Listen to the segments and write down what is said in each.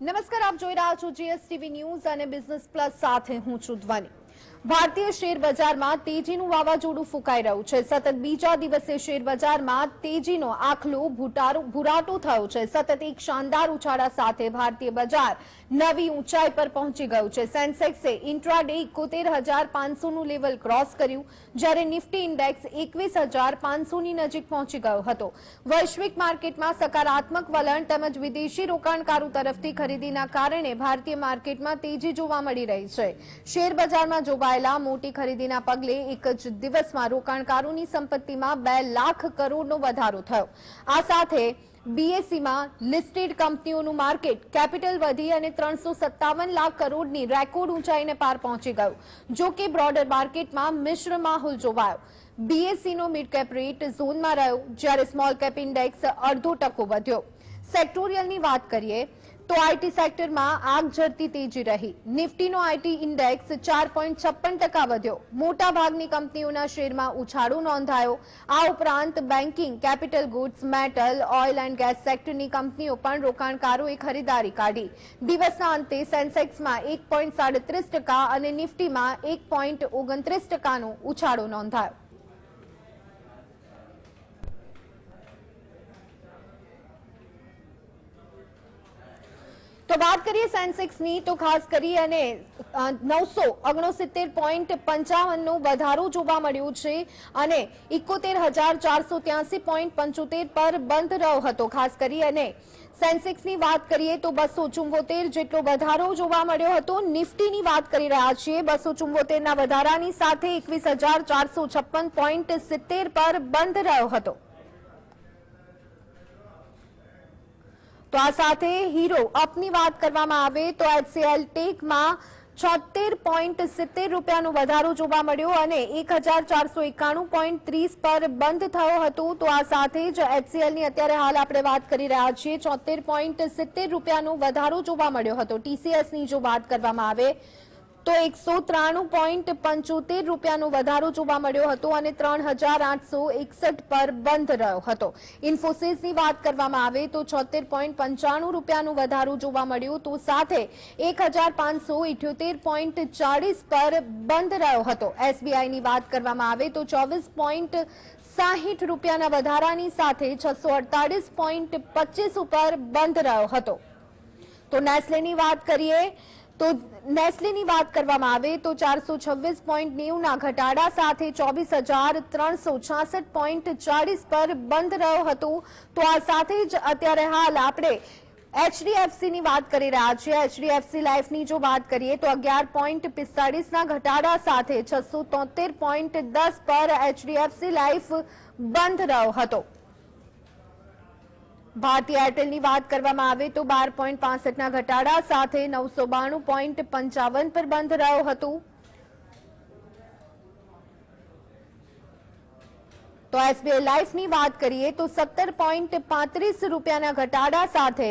નમસ્કાર, આપ જોઈ રહ્યા છો જીએસટીવી ન્યૂઝ અને બિઝનેસ પ્લસ સાથે હું છું ધ્વની। ભારતીય શેર બજારમાં તેજીનું વાવાઝોડું ફૂંકાઈ રહ્યું છે। સતત બીજા દિવસે શેર બજારમાં તેજીનો આખલો ભૂરાટો થયો છે। સતત એક શાનદાર ઉછાળા સાથે ભારતીય બજાર નવી ઊંચાઈ પર પહોંચી ગયું છે। સેન્સેક્સે ઇન્ટ્રાડે 71,500નું લેવલ ક્રોસ કર્યું, જ્યારે નિફ્ટી ઇન્ડેક્સ 21,500ની નજીક પહોંચી ગયો હતો। વૈશ્વિક માર્કેટમાં સકારાત્મક વલણ તેમજ વિદેશી રોકાણકારો તરફથી ખરીદીના કારણે ભારતીય માર્કેટમાં તેજી જોવા મળી રહી છે। શેર બજારમાં જોવાયેલા મોટી ખરીદીના પગલે એક જ દિવસમાં રોકાણકારોની સંપત્તિમાં 2 લાખ કરોડનો વધારો થયો। આ સાથે બીએસસીમાં લિસ્ટેડ કંપનીઓનું માર્કેટ કેપિટલ વધી અને 357 લાખ કરોડની રેકોર્ડ ઊંચાઈને પાર પહોંચી ગયું। જો કે બ્રોડર માર્કેટમાં મિશ્ર માહોલ જોવાયો। બીએસસીનો મિડ કેપ રેટ ઝોનમાં રહ્યો, જ્યારે સ્મોલ કેપ ઇન્ડેક્સ 0.5% વધ્યો। સેક્ટોરિયલની વાત કરીએ તો આઈટી સેક્ટરમાં આગ ઝરતી તેજી રહી। નિફ્ટીનો આઈટી ઇન્ડેક્સ 4.56% વધ્યો। મોટાભાગની કંપનીઓના શેરમાં ઉછાળો નોંધાયો। આ ઉપરાંત banking, capital goods, metal, oil and gas સેક્ટરની કંપનીઓ પણ રોકાણકારોએ ખરીદારી કાઢી। દિવસના અંતે સેન્સેક્સમાં 1.37% અને નિફ્ટીમાં 1.29%નો ઉછાળો નોંધાયો। તો વાત કરીએ સેન્સેક્સની, તો ખાસ કરી અને 969.55નો વધારો જોવા મળ્યો છે અને 71,483.75 પર બંધ રહ્યો હતો। ખાસ કરી અને સેન્સેક્સની વાત કરીએ તો 274 જેટલો વધારો જોવા મળ્યો હતો। નિફ્ટીની વાત કરી રહ્યા છીએ, 274ના વધારાની સાથે 21,456.70 પર બંધ રહ્યો હતો। તો આ સાથે હીરો અપની વાત કરવામાં આવે તો એચસીએલ ટેકમાં 76.70 રૂપિયાનો વધારો જોવા મળ્યો અને 1,491.30 પર બંધ થયો હતો। તો આ સાથે જ એચસીએલની અત્યારે હાલ આપણે વાત કરી રહ્યા છીએ, 76.70 રૂપિયાનો વધારો જોવા મળ્યો હતો। ટીસીએસની જો વાત કરવામાં આવે તો 193.75 રૂપિયાનો વધારો જોવા મળ્યો હતો અને 3,861 પર બંધ રહ્યો હતો। ઇન્ફોસિસની વાત કરવામાં આવે તો 76.95 રૂપિયાનો વધારો જોવા મળ્યો, તો સાથે 1,578.40 પર બંધ રહ્યો હતો। એસબીઆઈની વાત કરવામાં આવે તો 24.60 રૂપિયાના વધારાની સાથે 648.25 ઉપર બંધ રહ્યો હતો। તો નેસ્લેની વાત કરીએ તો નેસ્લેની વાત કરવામાં આવે તો 426.90ના ઘટાડા સાથે 24,366.40 પર બંધ રહ્યો હતો। તો આ સાથે જ અત્યારે હાલ આપણે એચડીએફસીની વાત કરી રહ્યા છીએ। એચડીએફસી લાઈફની જો વાત કરીએ તો 11.45ના ઘટાડા સાથે 673.10 પર એચડીએફસી લાઈફ બંધ રહ્યો હતો। ભારતીય એરટેલની વાત કરવામાં આવે તો 12.65ના ઘટાડા સાથે 992.55 પર બંધ રહ્યો હતો। તો એસબીઆઈ લાઈફની વાત કરીએ તો 17.35 રૂપિયાના ઘટાડા સાથે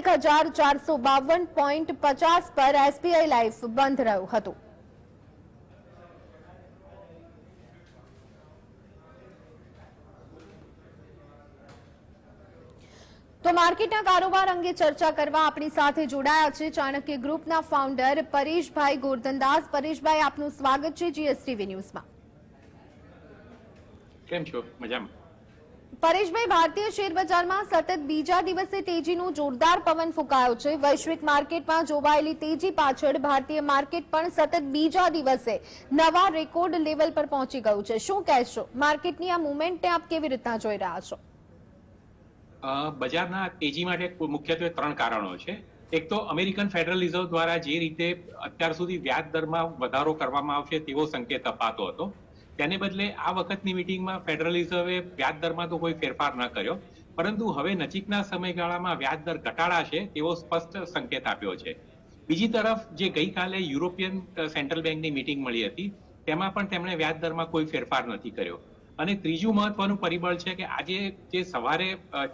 1,452.50 પર એસબીઆઈ લાઈફ બંધ રહ્યો હતો। તો માર્કેટના કારોબાર અંગે ચર્ચા કરવા આપણી સાથે જોડાયા છે ચાણક્ય ગ્રુપના ફાઉન્ડર પરેશભાઈ ગોરધનદાસ। પરેશભાઈ, આપનું સ્વાગત છે જીએસટીવી ન્યૂઝમાં। કેમ છો? મજામાં। પરેશભાઈ, ભારતીય શેર બજારમાં સતત બીજા દિવસે તેજીનો જોરદાર પવન ફૂંકાયો છે। વૈશ્વિક માર્કેટમાં જોવાયેલી તેજી પાછળ ભારતીય માર્કેટ પણ સતત બીજા દિવસે નવા રેકોર્ડ લેવલ પર પહોંચી ગયું છે। શું કહેશો, માર્કેટની આ મુવમેન્ટને આપ કેવી રીતના જોઈ રહ્યા છો? બજારના તેજી માટે મુખ્યત્વે 3 કારણો છે। એક તો અમેરિકન ફેડરલ રિઝર્વ દ્વારા જે રીતે અત્યાર સુધી વ્યાજ દરમાં વધારો કરવામાં આવશે તેવો સંકેત અપાતો હતો, તેને બદલે આ વખતની મીટિંગમાં ફેડરલ રિઝર્વે વ્યાજ દરમાં તો કોઈ ફેરફાર ન કર્યો, પરંતુ હવે નજીકના સમયગાળામાં વ્યાજ દર ઘટાડાશે તેવો સ્પષ્ટ સંકેત આપ્યો છે। બીજી તરફ જે ગઈકાલે યુરોપિયન સેન્ટ્રલ બેંકની મીટિંગ મળી હતી તેમાં પણ તેમણે વ્યાજ દરમાં કોઈ ફેરફાર નથી કર્યો। અને ત્રીજું મહત્વનું પરિબળ છે કે આજે જે સવારે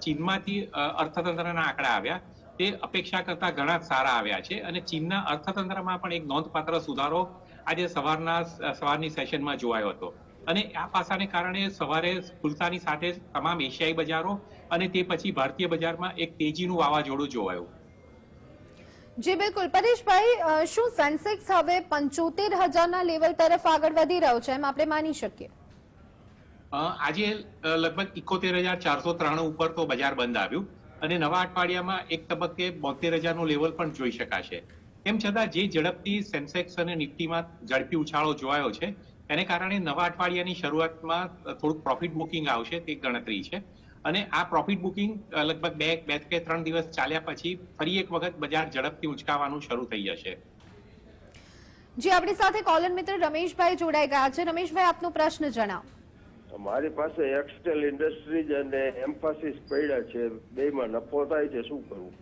ચીનમાંથી અર્થતંત્રના આંકડા આવ્યા તે અપેક્ષા કરતા ઘણા સારા આવ્યા છે અને ચીનના અર્થતંત્રમાં પણ એક નોંધપાત્ર સુધારો આજે સવારની સેશનમાં જોવાયો હતો। અને આ પાસાને કારણે સવારે ખુલતાની સાથે તમામ એશિયાઈ બજારો અને તે પછી ભારતીય બજારમાં એક તેજીનું વાવાઝોડું જોવાયું। જી બિલકુલ પરેશભાઈ, શું સેન્સેક્સ હવે 75,000ના લેવલ તરફ આગળ વધી રહ્યો છે એમ આપણે માની શકીએ? આજે લગભગ 71,493 ઉપર તો બજાર બંધ આવ્યું અને નવા અઠવાડિયામાં એક તબક્કે 72,000નું લેવલ પણ જોઈ શકાશે. તેમ છતાં જે ઝડપથી સેન્સેક્સ અને નિફ્ટીમાં ઝડપી ઉછાળો જોવાયો છે તેને કારણે નવા અઠવાડિયાની શરૂઆતમાં થોડુંક પ્રોફિટ બુકિંગ આવશે તે ગણતરી છે. અને આ પ્રોફિટ બુકિંગ લગભગ બે કે 3 દિવસ ચાલ્યા પછી ફરી એક વખત બજાર ઝડપથી ઉંચકાવાનું શરૂ થઈ જશે. જી આપણી સાથે કોલર મિત્ર રમેશભાઈ જોડાઈ ગયા છે. રમેશભાઈ, આપનો પ્રશ્ન જણાવો. મારી પાસે એક્સટેલ ઇન્ડસ્ટ્રીઝ અને એમ્ફાસિસ પડ્યા છે, બેમાં નફો થાય છે, શું કરવું?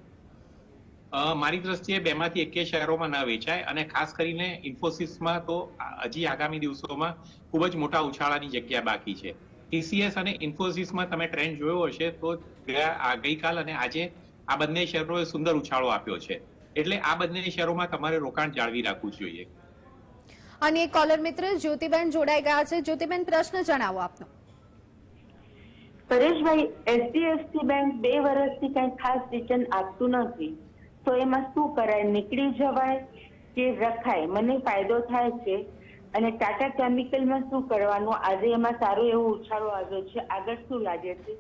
મારી દ્રષ્ટિએ બેમાંથી એકે શહેરોમાં ન વેચાય અને ખાસ કરીને ઇન્ફોસિસમાં તો હજી આગામી દિવસોમાં ખૂબ જ મોટા ઉછાળાની જગ્યા બાકી છે. ટીસીએસ અને ઇન્ફોસિસમાં તમે ટ્રેન્ડ જોયો હશે તો ગઈકાલ અને આજે આ બંને શેરોએ સુંદર ઉછાળો આપ્યો છે. એટલે આ બંને શેરોમાં તમારે રોકાણ જાળવી રાખવું જોઈએ. અને એક કોલર મિત્ર જ્યોતિબેન જોડાઈ ગયા છે. જ્યોતિબેન, પ્રશ્ન જણાવો આપનો. પરેશભાઈ, એચડીએફસી બેંક 2 વર્ષથી કઈ ખાસ રિટર્ન આપતું નથી, તો એમાં શું કરાય? નીકળી જવાય કે રખાય? મને ફાયદો થાય છે. અને ટાટા કેમિકલમાં શું કરવાનું? આજે એમાં સારો એવો ઉછાળો આવ્યો છે, આગળ શું લાગે છે?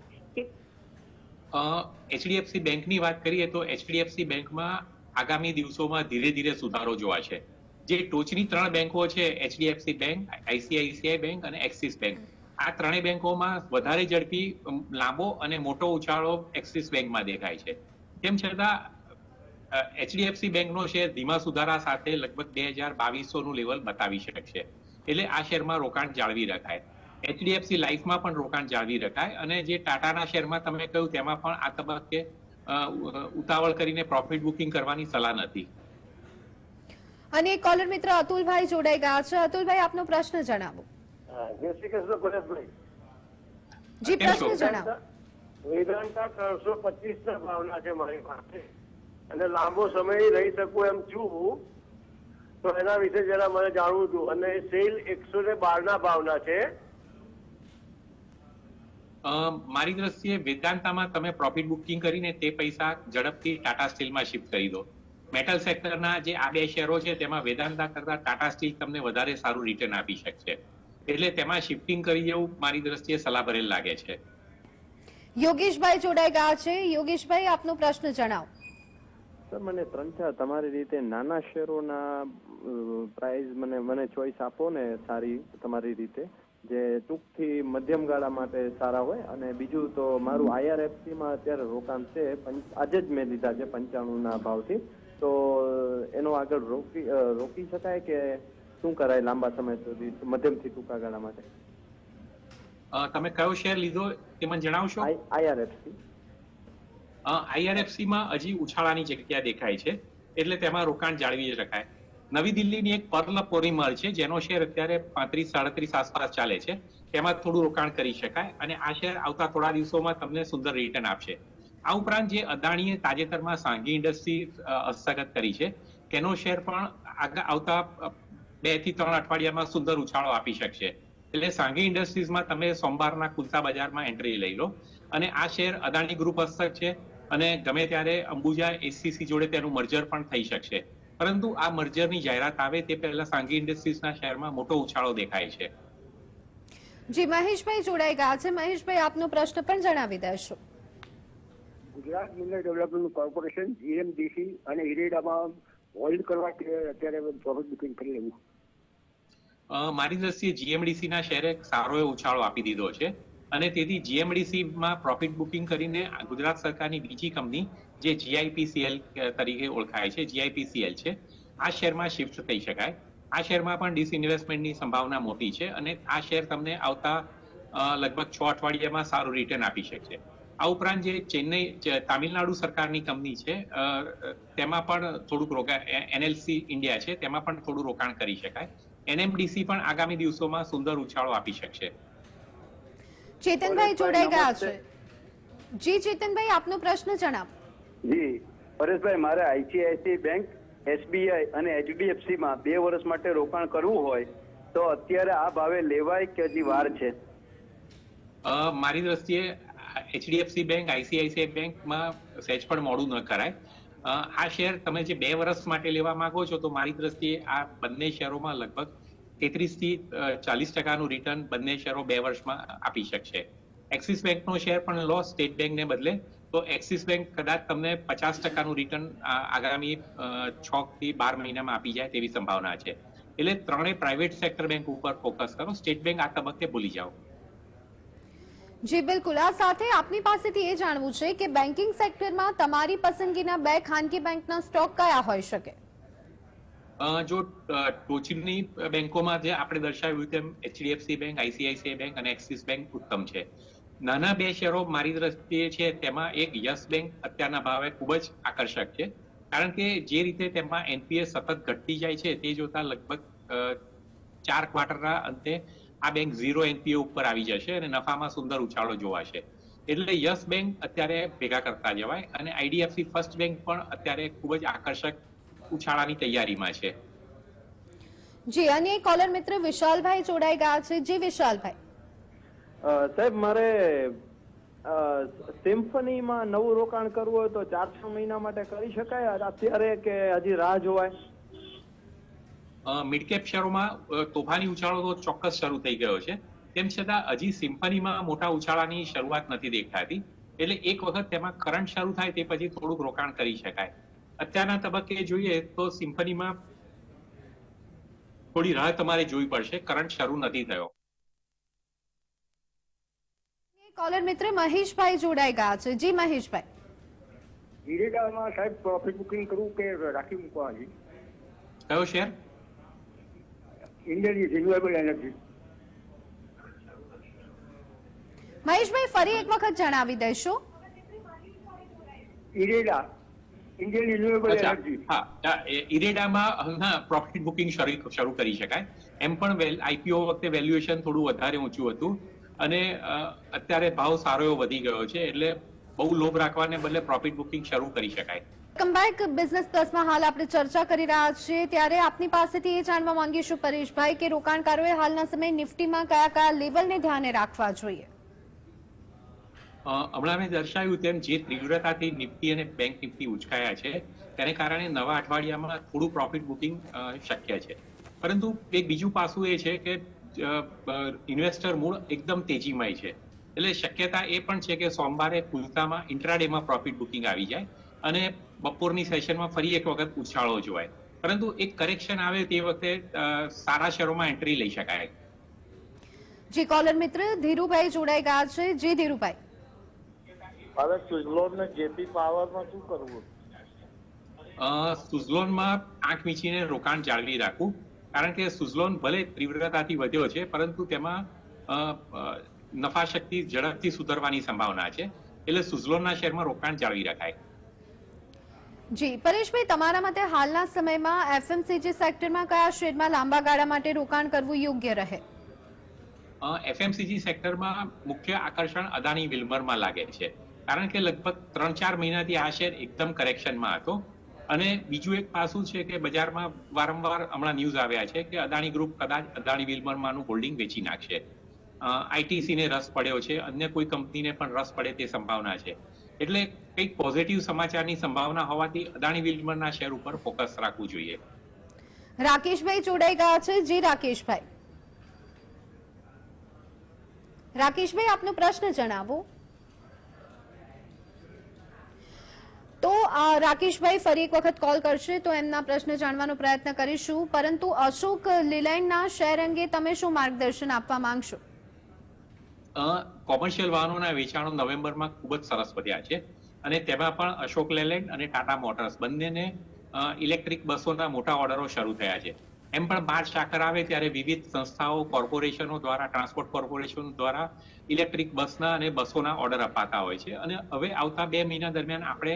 એચડીએફસી બેંકની વાત કરીએ તો એચડીએફસી બેંકમાં આગામી દિવસોમાં ધીરે ધીરે સુધારો જોવાશે. જે ટોચની 3 બેંકો છે, એચડીએફસી બેંક, આઈસીઆઈસીઆઈ બેંક અને એક્સિસ બેંક, આ ત્રણેય બેંકોમાં વધારે ઝડપી લાંબો અને મોટો ઉછાળો એક્સિસ બેંકમાં દેખાય છે. તેમ છતાં એચડીએફસી બેંકનો શેર ધીમા સુધારા સાથે લગભગ 2,200નું લેવલ બતાવી શકશે. એટલે આ શેરમાં રોકાણ જાળવી રખાય. એચડીએફસી લાઈફમાં પણ રોકાણ જાળવી રખાય અને જે ટાટાના શેરમાં તમે કહ્યું તેમાં પણ આ તબક્કે ઉતાવળ કરીને પ્રોફિટ બુકિંગ કરવાની સલાહ નથી. અને એક કોલર મિત્ર અતુલભાઈ જોડાઈ ગયા છે. અતુલભાઈ, આપનો પ્રશ્ન જણાવો. જય શ્રી કૃષ્ણ પરેશભાઈ. જી, પ્રશ્ન જણાવો. વેદાંતા 325ના ભાવના છે મારી પાસે અને લાંબો સમય રહી શકું એમ છું, તો એના વિશે જરા મને જાણવું હતું. અને સેલ 112ના ભાવના છે. મારી દ્રષ્ટિએ વેદાંતામાં તમે પ્રોફિટ બુકિંગ કરીને તે પૈસા ઝડપથી ટાટા સ્ટીલમાં શિફ્ટ કરી દો. મેટલ સેક્ટરના જે આ 2 શેરો છે તેમાં વેદાંતા કરતા ટાટા સ્ટીલ તમને વધારે સારું રિટર્ન આપી શકશે. એટલે તેમાં શિફ્ટિંગ કરી જવું મારી દ્રષ્ટિએ સલાહભરેલ લાગે છે. યોગેશભાઈ જોડાઈ ગયા છે. યોગેશભાઈ, આપનો પ્રશ્ન જણાવો. સર, મને 3-4 તમારી રીતે નાના શેરોના પ્રાઇસ મને ચોઈસ આપો ને સારી તમારી રીતે, જે ટૂંકથી મધ્યમ ગાળા માટે સારા હોય. અને બીજું તો મારું આઈઆરએફસીમાં અત્યારે રોકાણ છે, આજે જ મેં લીધા છે 95ના ભાવથી, તો એનો આગળ રોકી શકાય કે શું કરાય લાંબા સમય સુધી, મધ્યમથી ટૂંકા ગાળા માટે? તમે કયો શેર લીધો તે મને જણાવશો? આઈઆરએફસીમાં હજી ઉછાળાની જગ્યા દેખાય છે, એટલે તેમાં રોકાણ જાળવી શકાય. નવી દિલ્હીની એક પર્લ પોલિમર છે જેનો શેર અત્યારે 35-37 આસપાસ ચાલે છે, તેમાં થોડું રોકાણ કરી શકાય અને આ શેર આવતા થોડા દિવસોમાં તમને સુંદર રિટર્ન આપશે. આ ઉપરાંત જે અદાણીએ તાજેતરમાં સાંઘી ઇન્ડસ્ટ્રી હસ્તગત કરી છે તેનો શેર પણ આવતા 2 થી 3 અઠવાડિયામાં સુંદર ઉછાળો આપી શકશે. એટલે સાંઘી ઇન્ડસ્ટ્રીઝમાં તમે સોમવારના ખુલતા બજારમાં એન્ટ્રી લઈ લો. અને આ શેર અદાણી ગ્રુપ હસ્તક છે અને ગમે ત્યારે અંબુજા એસસીસી જોડે તેનું મર્જર પણ થઈ શકશે. પરંતુ આ મર્જરની જાહેરાત આવે તે પહેલા સાંઘી ઇન્ડસ્ટ્રીઝના શેરમાં મોટો ઉછાળો દેખાય છે. જી, મહેશભાઈ જોડાઈ ગયા છે. મહેશભાઈ, આપનો પ્રશ્ન પણ જણાવી દેશો. Gujarat mineral development corporation, GMDC અને ઇરેડામાં હોલ્ડ કરવા કે અત્યારે પ્રોફિટ બુકિંગ કરી લેવું? મારી દ્રષ્ટિએ જીએમડીસીના શેરે સારો એવો ઉછાળો આપી દીધો છે અને તેથી જીએમડીસીમાં પ્રોફિટ બુકિંગ કરીને ગુજરાત સરકારની બીજી કંપની જે જીઆઈપીસીએલ તરીકે ઓળખાય છે, જીઆઈપીસીએલ છે, આ શેરમાં શિફ્ટ થઈ શકાય. આ શેરમાં પણ ડિસઇન્વેસ્ટમેન્ટની સંભાવના મોટી છે અને આ શેર તમને આવતા લગભગ 6 અઠવાડિયામાં સારું રિટર્ન આપી શકશે. આ ઉપરાંત જે ચેન્નઈ તામિલનાડુ સરકારની કંપની છે તેમાં પણ થોડુંક રોકાણ, એનએલસી ઇન્ડિયા છે તેમાં પણ થોડું રોકાણ કરી શકાય. એનએમડીસી પણ આગામી દિવસોમાં સુંદર ઉછાળો આપી શકશે. ચેતનભાઈ જોડાઈ ગયા છે. જી ચેતનભાઈ, આપનો પ્રશ્ન જણાવો. જી પરેશભાઈ, મારે આઈસીઆઈસીઆઈ બેંક, એસબીઆઈ અને એચડીએફસી માં 2 વર્ષ માટે રોકાણ કરવું હોય તો અત્યારે આ ભાવે લેવાય કે હજી વાર છે? મારી દ્રષ્ટિએ એચડીએફસી બેંક, આઈસીઆઈસીઆઈ બેંકમાં સહેજ પણ મોડું ન કરાય. આ શેર તમે જે 2 વર્ષ માટે લેવા માંગો છો તો મારી દ્રષ્ટિએ આ બંને શેરોમાં લગભગ 33 થી 40% રિટર્ન બંને શેરો 2 વર્ષમાં આપી શકશે. એક્સિસ બેંકનો શેર પણ લો સ્ટેટ બેંકને બદલે તો એક્સિસ બેંક કદાચ તમને 50% રિટર્ન આગામી 6 થી 12 મહિનામાં આપી જાય તેવી સંભાવના છે. એટલે ત્રણેય પ્રાઇવેટ સેક્ટર બેંક ઉપર ફોકસ કરો, સ્ટેટ બેંક આ તબક્કે ભૂલી જાઓ. જી બિલકુલ. આ સાથે આપની પાસેથી એ જાણવું છે કે બેન્કિંગ સેક્ટરમાં તમારી પસંદગીના 2 ખાનગી બેંકના સ્ટોક કયા હોઈ શકે? જો ટોચની બેંકોમાં જે આપણે દર્શાવ્યું તેમ એચડીએફસી બેંક, આઈસીઆઈસીઆઈ બેંક અને એક્સિસ બેંક ઉત્તમ છે. નાના 2 શેરો મારી દ્રષ્ટિએ છે, તેમાં એક યસ બેંક અત્યારના ભાવે ખૂબ જ આકર્ષક છે, કારણ કે જે રીતે તેમાં એનપીએ સતત ઘટતી જાય છે તે જોતા લગભગ 4 ક્વાર્ટરના અંતે આ બેંક 0 એનપીએ ઉપર આવી જશે અને નફામાં સુંદર ઉછાળો જોવાશે. એટલે યસ બેંક અત્યારે ભેગા કરતા જવાય અને આઈડીએફસી ફર્સ્ટ બેંક પણ અત્યારે ખૂબ જ આકર્ષક ઉછાળાની તૈયારીમાં છે. જી, અન્ય કોલર મિત્ર વિશાલભાઈ જોડાઈ ગયા છે. જી વિશાલભાઈ. સાહેબ, મારે સિમ્ફનીમાં નવું રોકાણ કરવું હોય તો 4-6 મહિના માટે કરી શકાય અત્યારે કે હજી રાહ જોવાય? મિડ કેપ શેરોમાં તોફાની ઉછાળો તો ચોક્કસ શરૂ થઈ ગયો છે, તેમ છતાં હજી સિમ્ફનીમાં મોટા ઉછાળાની શરૂઆત નથી દેખાતી. એટલે એક વખત તેમાં કરંટ શરૂ થાય તે પછી થોડુંક રોકાણ કરી શકાય. અત્યારના તબક્કે જોઈએ તો સિમ્ફનીમાં થોડી રાહ તમારે જોવી પડશે, કરંટ શરૂ નથી થયો. કોલર મિત્ર મહેશભાઈ જોડાઈ ગયા છે. જી મહેશભાઈ. ઇરેડામાં સાહેબ પ્રોફિટ બુકિંગ કરવું કે રાખી મૂકવા? કયો શેર? Indian renewable energy. મહેશભાઈ ફરી એક વખત જણાવી દેશો? IREDA, Indian renewable energy. હા, ઇરેડામાં પ્રોફિટ બુકિંગ શરૂ કરી શકાય. એમ પણ આઈપીઓ વખતે વેલ્યુએશન થોડું વધારે ઊંચું હતું અને અત્યારે ભાવ સારો એવો વધી ગયો છે, એટલે બહુ લોભ રાખવાને બદલે પ્રોફિટ બુકિંગ શરૂ કરી શકાય. Welcome back. બિઝનેસ પ્લસમાં હાલ આપણે ચર્ચા કરી રહ્યા છીએ, ત્યારે આપની પાસેથી એ જાણવા માંગીશું પરેશભાઈ કે રોકાણકારોએ હાલના સમયે નિફ્ટીમાં કયા લેવલને ધ્યાને રાખવા જોઈએ? હમણાં મેં દર્શાવ્યું તેમ જે તીવ્રતાથી નિફ્ટી અને બેંક નિફ્ટી ઉચકાયા છે તેને કારણે નવા અઠવાડિયામાં થોડું પ્રોફિટ બુકિંગ શક્ય છે. પરંતુ એક બીજું પાસું એ છે કે ઇન્વેસ્ટર મૂળ એકદમ તેજીમય છે, એટલે શક્યતા એ પણ છે કે સોમવારે ખુલતામાં ઇન્ટ્રાડેમાં પ્રોફિટ બુકિંગ આવી જાય અને બપોરની સેશનમાં ફરી એક વખત ઉછાળો જોવાય. પરંતુ એક કરેક્શન આવે તે વખતે સારા શેરોમાં એન્ટ્રી લઈ શકાય. જી, કોલર મિત્ર ધીરુભાઈ જોડાઈ ગયા છે. જી ધીરુભાઈ. હવે સુઝલોન ને જેપી પાવરમાં શું કરવું? સુઝલોનમાં આંખ મીચીને રોકાણ જાળવી રાખવું, કારણ કે સુઝલોન ભલે તીવ્રતાથી વધ્યો છે પરંતુ તેમાં નફા શક્તિ ઝડપથી સુધરવાની સંભાવના છે, એટલે સુઝલોનના શેરમાં રોકાણ જાળવી રખાય. જી પરેશભાઈ, તમારા મતે હાલના સમયમાં એફએમસીજી સેક્ટરમાં કયા શેરમાં લાંબા ગાળા માટે રોકાણ કરવું યોગ્ય રહે? એફએમસીજી સેક્ટરમાં મુખ્ય આકર્ષણ અદાણી વિલ્મરમાં લાગે છે, કારણ કે લગભગ 3-4 મહિનાથી આ શેર એકદમ કરેક્શનમાં હતો અને બીજું એક પાસું છે કે બજારમાં વારંવાર હમણાં ન્યૂઝ આવ્યા છે કે અદાણી ગ્રુપ કદાચ અદાણી વિલ્મરમાંનું હોલ્ડિંગ વેચી નાખશે. આઈટીસીને રસ પડ્યો છે, અન્ય કોઈ કંપનીને પણ રસ પડે તે સંભાવના છે, એટલે કંઈક પોઝિટિવ સમાચારની સંભાવના હોવાથી અદાણી વિલ્મરના શેર ઉપર ફોકસ રાખવું જોઈએ. રાકેશભાઈ જોડાઈ ગયા છે. જી રાકેશભાઈ. રાકેશભાઈ, આપનો પ્રશ્ન જણાવો. તો રાકેશભાઈ ફરી એક વખત કોલ કરશે તો એમના પ્રશ્ન જાણવાનો પ્રયત્ન કરીશું, પરંતુ અશોક લેલેન્ડના શેર અંગે તમે શું માર્ગદર્શન આપવા માંગશો? કોમર્શિયલ વાહનોના વેચાણો નવેમ્બરમાં ખૂબ જ સરસ વધ્યા છે અને તેમાં પણ અશોક લેલેન્ડ અને ટાટા મોટર્સ બંનેને ઇલેક્ટ્રિક બસોના મોટા ઓર્ડરો શરૂ થયા છે. એમ પણ માર્ચ આખર આવે ત્યારે વિવિધ સંસ્થાઓ, કોર્પોરેશનો દ્વારા, ટ્રાન્સપોર્ટ કોર્પોરેશન દ્વારા ઇલેક્ટ્રિક બસના અને બસોના ઓર્ડર અપાતા હોય છે અને હવે આવતા 2 મહિના દરમિયાન આપણે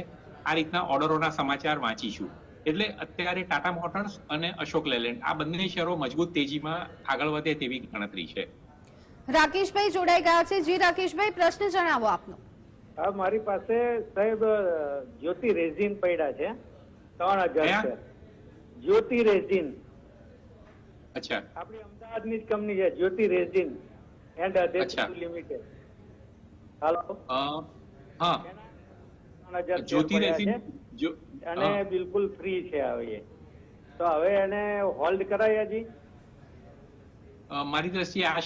આ રીતના ઓર્ડરોના સમાચાર વાંચીશું. એટલે અત્યારે ટાટા મોટર્સ અને અશોક લેલેન્ડ આ બંને શેરો મજબૂત તેજીમાં આગળ વધે તેવી ગણતરી છે. રાકેશભાઈ જોડાઈ ગયા છે. જી રાકેશભાઈ, પ્રશ્ન જણાવો આપનો. હા, મારી પાસે સાહેબ જ્યોતિ રેઝિન પડ્યા છે 3000 છે. જ્યોતિ રેઝિન. અચ્છા. આપણી અમદાવાદની જ કંપની છે, જ્યોતિ રેઝિન એન્ડ અધેસિવ લિમિટેડ. હાલો. હા, જ્યોતિ રેઝિન અને બિલકુલ ફ્રી છે હવે. તો હવે એને હોલ્ડ કરાય હજી? મારી દ્રષ્ટિએ આ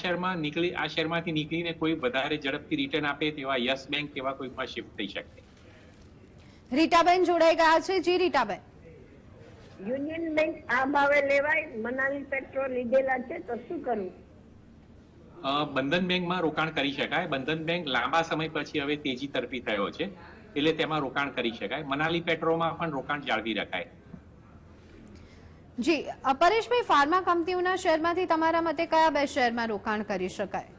શેરમાંથી નીકળીને કોઈ વધારે ઝડપથી રિટર્ન આપે તેવા યસ બેંક કેવા કોઈમાં શિફ્ટ થઈ શકે. રીટાબેન જોડાઈ ગયા છે. જી રીટાબેન. યુનિયન બેંક આ ભાવે લેવાય? મનાલી પેટ્રોલ લીધેલા છે તો શું કરવું? બંધન બેંકમાં રોકાણ કરી શકાય. બંધન બેંક લાંબા સમય પછી હવે તેજી તરફી થયો છે એટલે તેમાં રોકાણ કરી શકાય. મનાલી પેટ્રોલમાં પણ રોકાણ જાળવી રખાય. જી પરેશભાઈ, ફાર્મા કંપનીઓના શેરમાંથી તમારા મતે કયા બે શેરમાં રોકાણ કરી શકાય?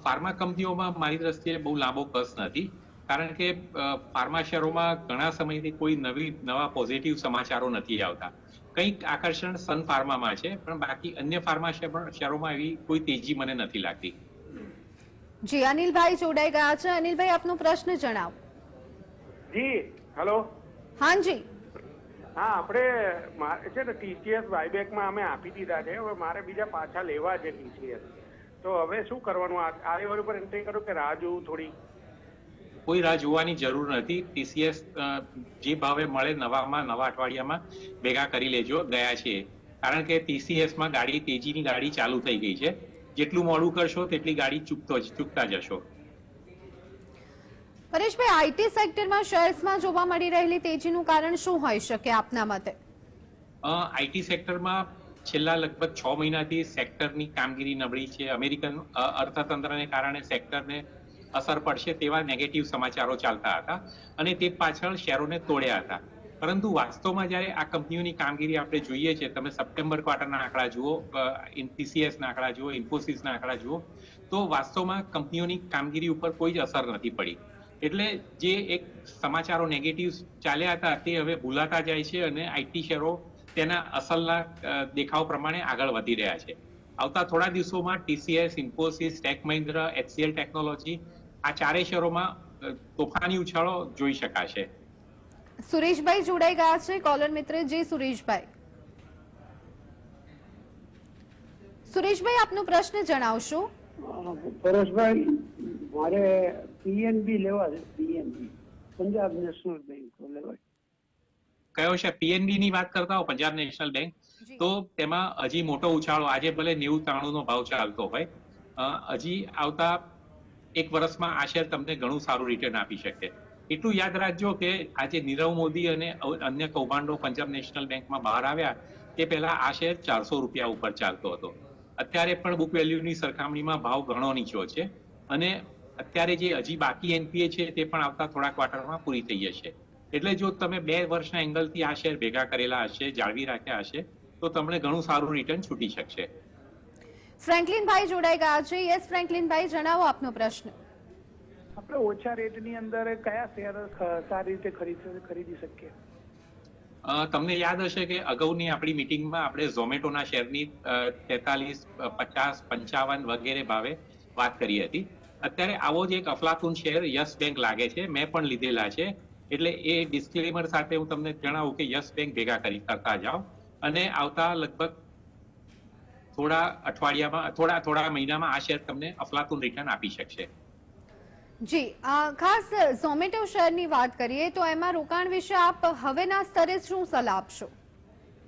ફાર્મા કંપનીઓમાં મારી દ્રષ્ટિએ બહુ લાંબો કસ નથી, કારણ કે ફાર્મા શેરોમાં ઘણા સમયથી કોઈ નવા પોઝિટિવ સમાચારો નથી આવતા. કંઈક આકર્ષણ સન ફાર્મામાં છે, પણ બાકી અન્ય ફાર્મા શેરોમાં એવી કોઈ તેજી મને નથી લાગતી. જી અનિલભાઈ જોડાઈ ગયા છે. અનિલભાઈ, આપનો પ્રશ્ન જણાવો. જી હેલો. હા જી. હા, આપણે છે ને TCS બાયબેકમાં અમે આપી દીધા છે. હવે મારે બીજા પાછા લેવા છે TCS. તો હવે શું કરવાનું? આ લેવલ ઉપર એન્ટ્રી કરું કે રાહ જોવું થોડી? કોઈ રાહ જોવાની જરૂર નથી. TCS જે ભાવે મળે નવા અઠવાડિયામાં ભેગા કરી લેજો. ગયા છે કારણ કે TCS માં તેજીની ગાડી ચાલુ થઈ ગઈ છે. જેટલું મોડું કરશો તેટલી ગાડી ચૂકતા જશો. પરેશભાઈ, આઈટી સેક્ટરમાં શેર્સમાં જોવા મળી રહેલી તેજીનું કારણ શું હોઈ શકે આપના મતે? આઈટી સેક્ટરમાં છેલ્લા લગભગ 6 મહિનાથી સેક્ટરની કામગીરી નબળી છે. અમેરિકન અર્થતંત્રને કારણે સેક્ટરને અસર પડશે તેવા નેગેટિવ સમાચારો ચાલતા હતા અને તે પાછળ શેરોને તોડ્યા હતા. પરંતુ વાસ્તવમાં જ્યારે આ કંપનીઓની કામગીરી આપણે જોઈએ છે, તમે સપ્ટેમ્બર ક્વાર્ટરના આંકડા જુઓ, TCSના આંકડા જુઓ, ઇન્ફોસિસના આંકડા જુઓ, તો વાસ્તવમાં કંપનીઓની કામગીરી ઉપર કોઈ જ અસર નથી પડી. એટલે જે એક સમાચારો નેગેટિવ ચાલ્યા હતા તે હવે ભૂલાતા જાય છે અને આઈટી શેરો તેના અસલના દેખાવ પ્રમાણે આગળ વધી રહ્યા છે. આવતા થોડા દિવસોમાં TCS, Infosys, Tech Mahindra, HCL technology, આ ચારેય શેરોમાં તોફાની ઉછાળો જોઈ શકાશે. સુરેશભાઈ જોડાઈ ગયા છે કોલર મિત્ર. જી સુરેશભાઈ. સુરેશભાઈ, આપનો પ્રશ્ન જણાવશો. પરેશભાઈ, મારે PNB લેવા છે. PNB પંજાબ નેશનલ બેંક લેવાય. કયો છે? PNB ની વાત કરતા હો, પંજાબ નેશનલ બેંક. તો તેમાં હજી મોટો ઉછાળો, આજે ભલે 90-93 નો ભાવ ચાલતો હોય, હજી આવતા એક વર્ષમાં આ શેર તમને ઘણું સારું રિટર્ન આપી શકે. એટલું યાદ રાખજો કે આજે નીરવ મોદી અને અન્ય કૌભાંડો પંજાબ નેશનલ બેંકમાં બહાર આવ્યા તે પહેલા આ શેર 400 રૂપિયા ઉપર ચાલતો હતો. અત્યારે પણ બુક વેલ્યુની સરખામણીમાં ભાવ ઘણો નીચો છે અને અત્યારે જે હજી બાકી NPA છે તે પણ આવતા થોડા ક્વાર્ટરમાં પૂરી થઈ જશે. એટલે જો તમે 2 વર્ષના એંગલથી આ શેર ભેગા કરેલા હશે, જાળવી રાખ્યા હશે, તો તમને ઘણું સારું રિટર્ન છૂટી શકશે. ફ્રેન્કલિનભાઈ જોડાઈ ગયા છે. યસ ફ્રેન્કલિનભાઈ, જણાવો આપનો પ્રશ્ન. આપણે ઓછા રેટની અંદર કયા શેર સારી રીતે ખરીદી શકીએ? તમને યાદ હશે કે અગાઉની આપણી મીટિંગમાં આપણે ઝોમેટોના શેરની 43, 50, 55 વગેરે ભાવે વાત કરી હતી. અત્યારે આવો જ એક અફલાતુન શેર યસ બેંક લાગે છે. મેં પણ લીધેલા છે. એટલે એ ડિસ્ક્લેમર સાથે હું તમને જણાવું કે યસ બેંક ભેગા કરતા જાઓ અને આવતા લગભગ થોડા અઠવાડિયામાં, થોડા મહિનામાં આ શેર તમને અફલાતુન રિટર્ન આપી શકશે. જી ખાસ ઝોમેટો શેરની વાત કરીએ તો એમાં રોકાણ વિશે આપ હવેના સ્તરે શું સલાહ આપશો?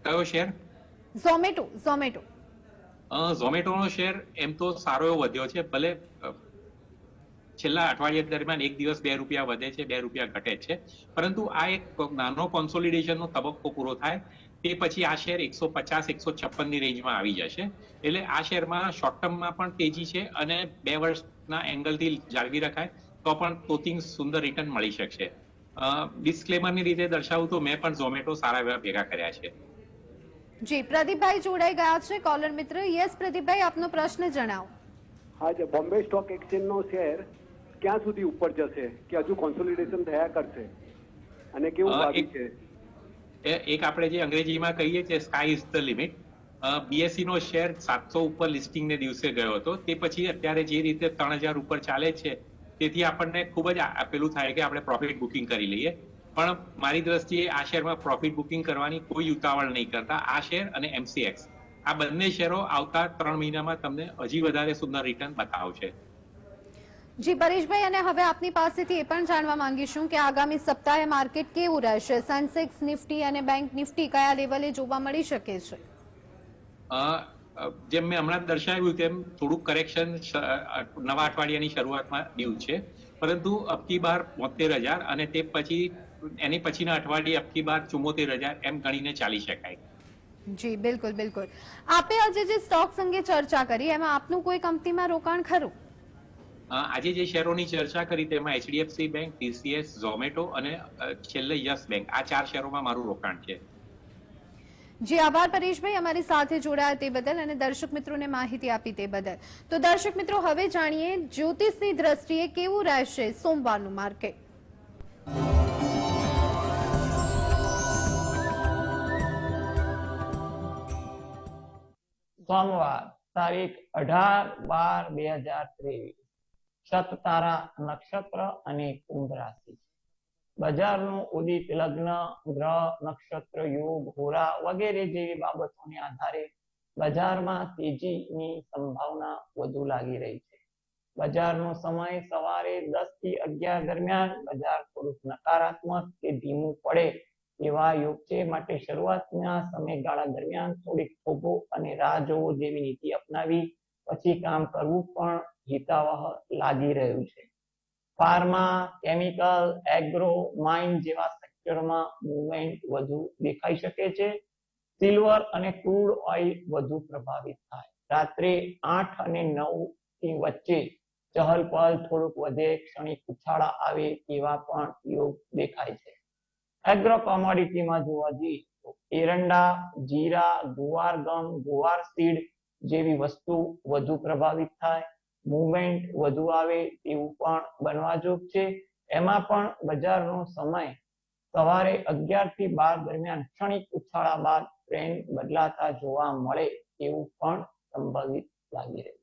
કયો શેર? ઝોમેટોનો શેર એમ તો સારો એવો વધ્યો છે. ભલે છેલ્લા અઠવાડિયા દરમિયાન એક દિવસ 2 રૂપિયા વધે છે, 2 રૂપિયા ઘટે છે, પરંતુ આ એક નાનો કોન્સોલિડેશનનો તબક્કો પૂરો થાય તે પછી આ શેર 150-156 ની રેન્જમાં આવી જશે. એટલે આ શેરમાં શોર્ટ ટર્મમાં પણ તેજી છે અને 2 વર્ષના એંગલથી જાળવી રખાય તો પણ તોતિંગ સુંદર રિટર્ન મળી શકશે. ડિસ્ક્લેમરની રીતે દર્શાવું તો મેં પણ ઝોમેટો સારા એવા ભેગા કર્યા છે. જી પ્રદીપભાઈ જોડાઈ ગયા છે કોલર મિત્ર. યસ પ્રદીપભાઈ, આપનો પ્રશ્ન જણાવો. હા, જે બોમ્બે સ્ટોક એક્સચેન્જનો શેર ક્યાં સુધી ઉપર જશે કે હજુ કોન્સોલિડેશન થયા કરશે અને કેવું ભાવી છે? એક આપણે જે અંગ્રેજીમાં કહીએ છીએ sky is the limit. BSE નો શેર 700 ઉપર લિસ્ટિંગને દિવસે ગયો હતો. તે પછી અત્યારે જે રીતે 3000 ઉપર ચાલે છે તેથી આપણને ખૂબ જ પેલું થાય કે આપણે પ્રોફિટ બુકિંગ કરી લઈએ. પણ મારી દ્રષ્ટિએ આ શેરમાં પ્રોફિટ બુકિંગ કરવાની કોઈ ઉતાવળ નહીં કરતા. આ શેર અને MCX આ બંને શેરો આવતા 3 મહિનામાં તમને હજી વધારે સુંદર રિટર્ન બતાવશે. જી પરેશભાઈ, અને હવે આપની પાસેથી એ પણ જાણવા માંગીશું કે આગામી સપ્તાહે માર્કેટ કેવું રહેશે? સેન્સેક્સ, નિફ્ટી અને બેંક નિફ્ટી કયા લેવલે જોવા મળી શકે છે? જેમ મેં હમણાં દર્શાવ્યું તેમ થોડુંક કરેક્શન નવા અઠવાડિયાની શરૂઆતમાં ડ્યુ છે, પરંતુ અબકી બાર 72,000 અને તે પછી એની પછીના અઠવાડિયે અબકી બાર 74,000 એમ ગણીને ચાલી શકાય. જી બિલકુલ બિલકુલ. આપે આજે જે સ્ટોક્સ અંગે ચર્ચા કરી એમાં આપનું કોઈ કંપનીમાં રોકાણ ખરું? આજે જે શેરોની ચર્ચા કરી તેમાં એચડીએફસી બેંક, ટીસીએસ, ઝોમેટો અને છેલ્લે યસ બેંક, આ 4 શેરોમાં મારું રોકાણ છે. જી આભાર પરેશભાઈ, અમારી સાથે જોડાયા તે બદલ અને દર્શક મિત્રોને માહિતી આપી તે બદલ. તો દર્શક મિત્રો, હવે જાણીએ જ્યોતિષની દ્રષ્ટિએ કેવું રહેશે સોમવારનું માર્કેટ. સોમવાર તારીખ 18/12/2023, શત તારા નક્ષત્ર અને કુંભ રાશિ. બજારનું ઉદિત લગ્ન, ગ્રહ, નક્ષત્ર, યોગ, હોરા વગેરે જેવી બાબતોને આધારે બજારમાં તેજીની સંભાવના વધુ લાગી રહી છે. બજારનો સમય સવારે 10 થી 11 દરમિયાન બજાર થોડુંક નકારાત્મક કે ધીમું પડે એવા યોગ છે, માટે શરૂઆતના સમયગાળા દરમિયાન થોડીક થોભો અને રાહ જોવો જેવી નીતિ અપનાવી પછી કામ કરવું પણ હિતાવહ લાગી રહ્યું છે. ફાર્મા, કેમિકલ, એગ્રો, માઇન જેવા સેક્ટરમાં મૂવમેન્ટ વધુ દેખાઈ શકે છે. સિલ્વર અને ક્રૂડ ઓઇલ વધુ પ્રભાવિત થાય. રાત્રે 8 અને 9 ની વચ્ચે ચહલપહલ થોડુંક વધે, ક્ષણિક ઉછાળા આવે તેવા પણ યોગ દેખાય છે. એગ્રો કોમોડિટીમાં જોવા જઈએ તો એરંડા, જીરા, ગુવાર ગમ, ગુવાર સીડ જેવી વસ્તુ વધુ પ્રભાવિત થાય, મૂવમેન્ટ વધુ આવે તેવું પણ બનવા જોગ છે. એમાં પણ બજારનો સમય સવારે 11 થી 12 દરમિયાન ક્ષણિક ઉછાળા બાદ ટ્રેન્ડ બદલાતા જોવા મળે એવું પણ સંભવિત લાગી રહ્યું છે.